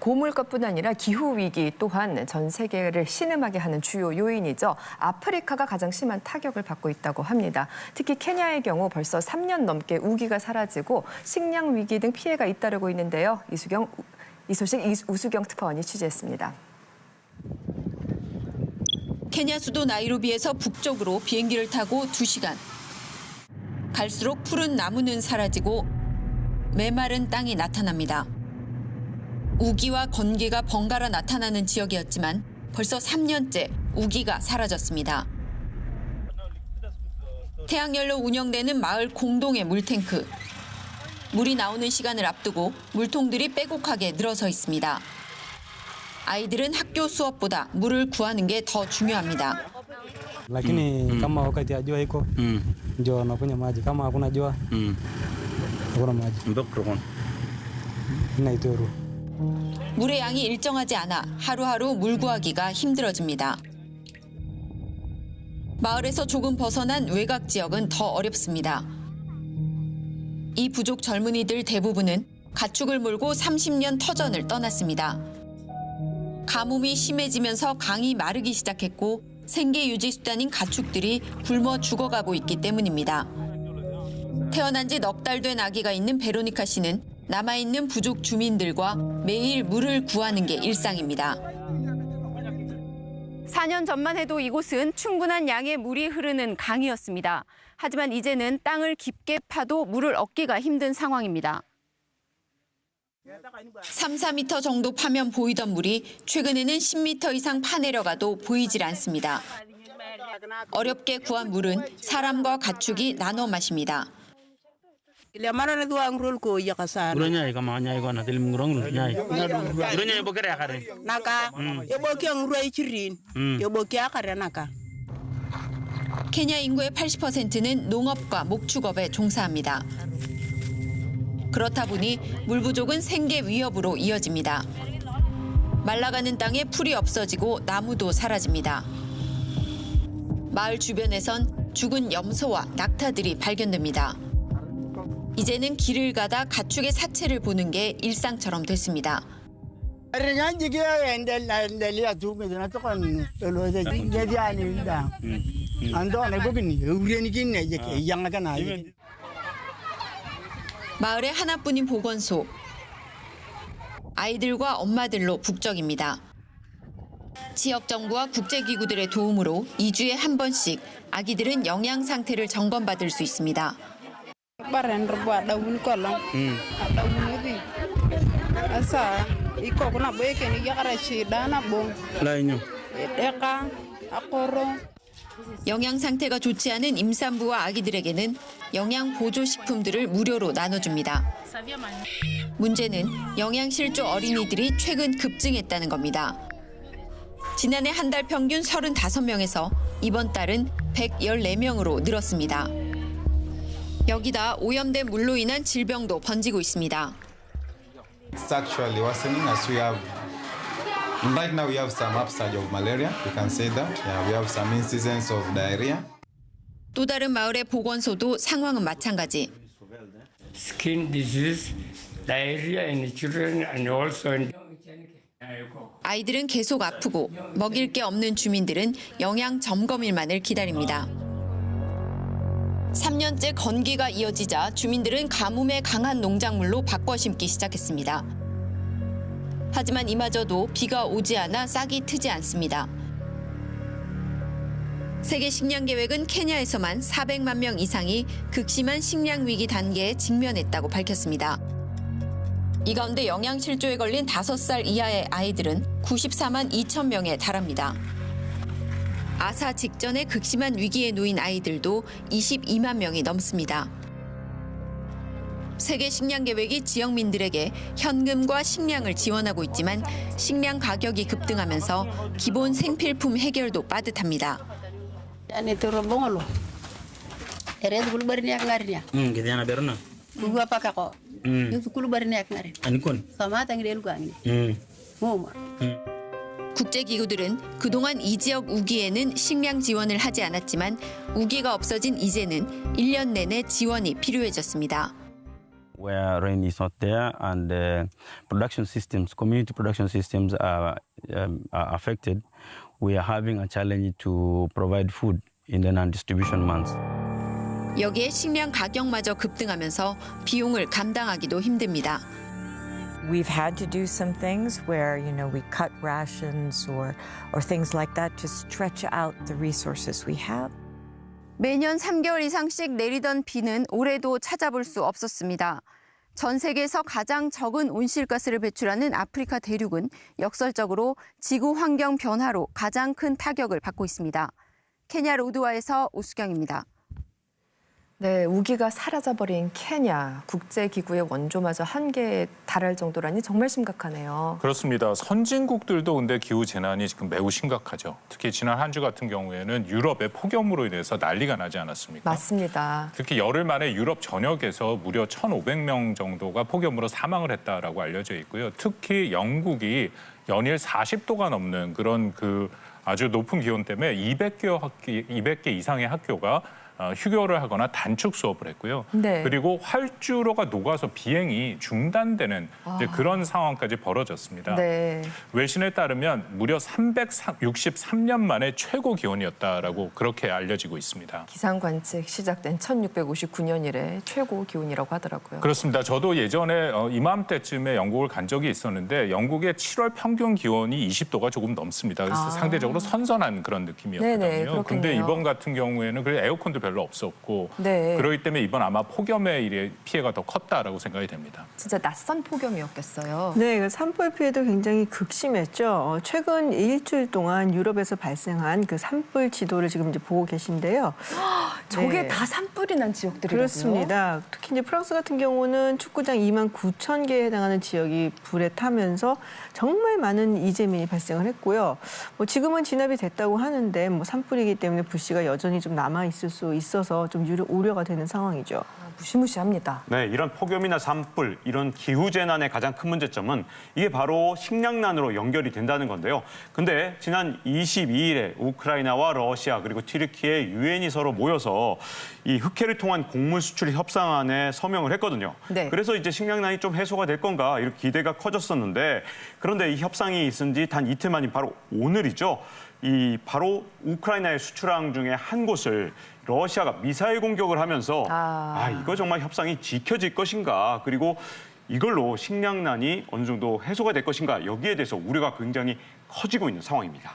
고물가뿐 아니라 기후위기 또한 전 세계를 신음하게 하는 주요 요인이죠. 아프리카가 가장 심한 타격을 받고 있다고 합니다. 특히 케냐의 경우 벌써 3년 넘게 우기가 사라지고 식량 위기 등 피해가 잇따르고 있는데요. 이 소식 우수경 특파원이 취재했습니다. 케냐 수도 나이로비에서 북쪽으로 비행기를 타고 2시간. 갈수록 푸른 나무는 사라지고 메마른 땅이 나타납니다. 우기와 건기가 번갈아 나타나는 지역이었지만 벌써 3년째 우기가 사라졌습니다. 태양열로 운영되는 마을 공동의 물탱크. 물이 나오는 시간을 앞두고 물통들이 빼곡하게 늘어서 있습니다. 아이들은 학교 수업보다 물을 구하는 게 더 중요합니다. Lakini kama wakati ya jua iko ndio wanakunywa maji, kama hakuna jua hakuna maji. inaitoru. 물의 양이 일정하지 않아 하루하루 물 구하기가 힘들어집니다. 마을에서 조금 벗어난 외곽 지역은 더 어렵습니다. 이 부족 젊은이들 대부분은 가축을 몰고 30년 터전을 떠났습니다. 가뭄이 심해지면서 강이 마르기 시작했고 생계 유지 수단인 가축들이 굶어 죽어가고 있기 때문입니다. 태어난 지 넉 달 된 아기가 있는 베로니카 씨는 남아있는 부족 주민들과 매일 물을 구하는 게 일상입니다. 4년 전만 해도 이곳은 충분한 양의 물이 흐르는 강이었습니다. 하지만 이제는 땅을 깊게 파도 물을 얻기가 힘든 상황입니다. 3, 4m 정도 파면 보이던 물이 최근에는 10m 이상 파내려가도 보이질 않습니다. 어렵게 구한 물은 사람과 가축이 나눠 마십니다. 케냐 인구의 80%는 농업과 목축업에 종사합니다. 그렇다 보니 물 부족은 생계 위협으로 이어집니다. 말라가는 땅에 풀이 없어지고 나무도 사라집니다. 마을 주변에선 죽은 염소와 낙타들이 발견됩니다. 이제는 길을 가다 가축의 사체를 보는 게 일상처럼 됐습니다. 마을의 하나뿐인 보건소. 아이들과 엄마들로 북적입니다. 지역 정부와 국제기구들의 도움으로 2주에 한 번씩 아기들은 영양 상태를 점검받을 수 있습니다. 영양 상태가 좋지 않은 임산부와 아기들에게는 영양 보조 식품들을 무료로 나눠줍니다. 문제는 영양실조 어린이들이 최근 급증했다는 겁니다. 지난해 한 달 평균 35명에서 이번 달은 114명으로 늘었습니다. 여기다 오염된 물로 인한 질병도 번지고 있습니다. It's actually worsening as we have. Right now we have some upsurge of malaria. We can say that. Yeah, we have some incidents of diarrhea. 또 다른 마을의 보건소도 상황은 마찬가지. Skin disease, diarrhea in children and also in 아이들은 계속 아프고 먹일 게 없는 주민들은 영양 점검일만을 기다립니다. 3년째 건기가 이어지자 주민들은 가뭄에 강한 농작물로 바꿔 심기 시작했습니다. 하지만 이마저도 비가 오지 않아 싹이 트지 않습니다. 세계 식량 계획은 케냐에서만 400만 명 이상이 극심한 식량 위기 단계에 직면했다고 밝혔습니다. 이 가운데 영양실조에 걸린 5살 이하의 아이들은 94만 2천 명에 달합니다. 아사 직전에 극심한 위기에 놓인 아이들도 22만 명이 넘습니다. 세계 식량 계획이 지역민들에게 현금과 식량을 지원하고 있지만 식량 가격이 급등하면서 기본 생필품 해결도 빠듯합니다. 국제기구들은 그동안 이 지역 우기에는 식량 지원을 하지 않았지만 우기가 없어진 이제는 1년 내내 지원이 필요해졌습니다. where rain is not there and production systems, community production systems are affected, we are having a challenge to provide food in the non-distribution months. 여기에 식량 가격마저 급등하면서 비용을 감당하기도 힘듭니다. We've had to do some things where, we cut rations or things like that to stretch out the resources we have. 매년 3개월 이상씩 내리던 비는 올해도 찾아볼 수 없었습니다. 전 세계에서 가장 적은 온실가스를 배출하는 아프리카 대륙은 역설적으로 지구 환경 변화로 가장 큰 타격을 받고 있습니다. 케냐 로드와에서 오수경입니다. 네, 우기가 사라져버린 케냐. 국제기구의 원조마저 한계에 달할 정도라니 정말 심각하네요. 그렇습니다. 선진국들도 근데 기후 재난이 지금 매우 심각하죠. 특히 지난 한 주 같은 경우에는 유럽의 폭염으로 인해서 난리가 나지 않았습니까? 맞습니다. 특히 열흘 만에 유럽 전역에서 무려 1,500명 정도가 폭염으로 사망을 했다라고 알려져 있고요. 특히 영국이 연일 40도가 넘는 그런 아주 높은 기온 때문에 200개 이상의 학교가 휴교를 하거나 단축 수업을 했고요. 네. 그리고 활주로가 녹아서 비행이 중단되는 이제 그런 상황까지 벌어졌습니다. 네. 외신에 따르면 무려 363년 만에 최고 기온이었다라고 그렇게 알려지고 있습니다. 기상 관측 시작된 1659년 이래 최고 기온이라고 하더라고요. 그렇습니다. 저도 예전에 이맘때쯤에 영국을 간 적이 있었는데 영국의 7월 평균 기온이 20도가 조금 넘습니다. 그래서 상대적으로 선선한 그런 느낌이었거든요. 네네, 그런데 그렇겠네요. 이번 같은 경우에는 에어컨도 별로 없었고 네. 그렇기 때문에 이번 아마 폭염의 피해가 더 컸다라고 생각이 됩니다. 진짜 낯선 폭염이었겠어요. 네, 산불 피해도 굉장히 극심했죠. 최근 일주일 동안 유럽에서 발생한 그 산불 지도를 지금 이제 보고 계신데요. 저게 네. 다 산불이 난 지역들이라고요? 그렇습니다. 특히 이제 프랑스 같은 경우는 축구장 29,000개에 해당하는 지역이 불에 타면서 정말 많은 이재민이 발생을 했고요. 지금은 진압이 됐다고 하는데 산불이기 때문에 불씨가 여전히 좀 남아 있을 수 있어서 좀 우려가 되는 상황이죠. 무시무시합니다. 네, 이런 폭염이나 산불, 이런 기후재난의 가장 큰 문제점은 이게 바로 식량난으로 연결이 된다는 건데요. 근데 지난 22일에 우크라이나와 러시아 그리고 튀르키예 유엔이 서로 모여서 이 흑해를 통한 곡물 수출 협상안에 서명을 했거든요. 네. 그래서 이제 식량난이 좀 해소가 될 건가 이렇게 기대가 커졌었는데 그런데 이 협상이 있은 지 단 이틀 만인 바로 오늘이죠. 바로 우크라이나의 수출항 중에 한 곳을 러시아가 미사일 공격을 하면서 이거 정말 협상이 지켜질 것인가 그리고 이걸로 식량난이 어느 정도 해소가 될 것인가 여기에 대해서 우려가 굉장히 커지고 있는 상황입니다.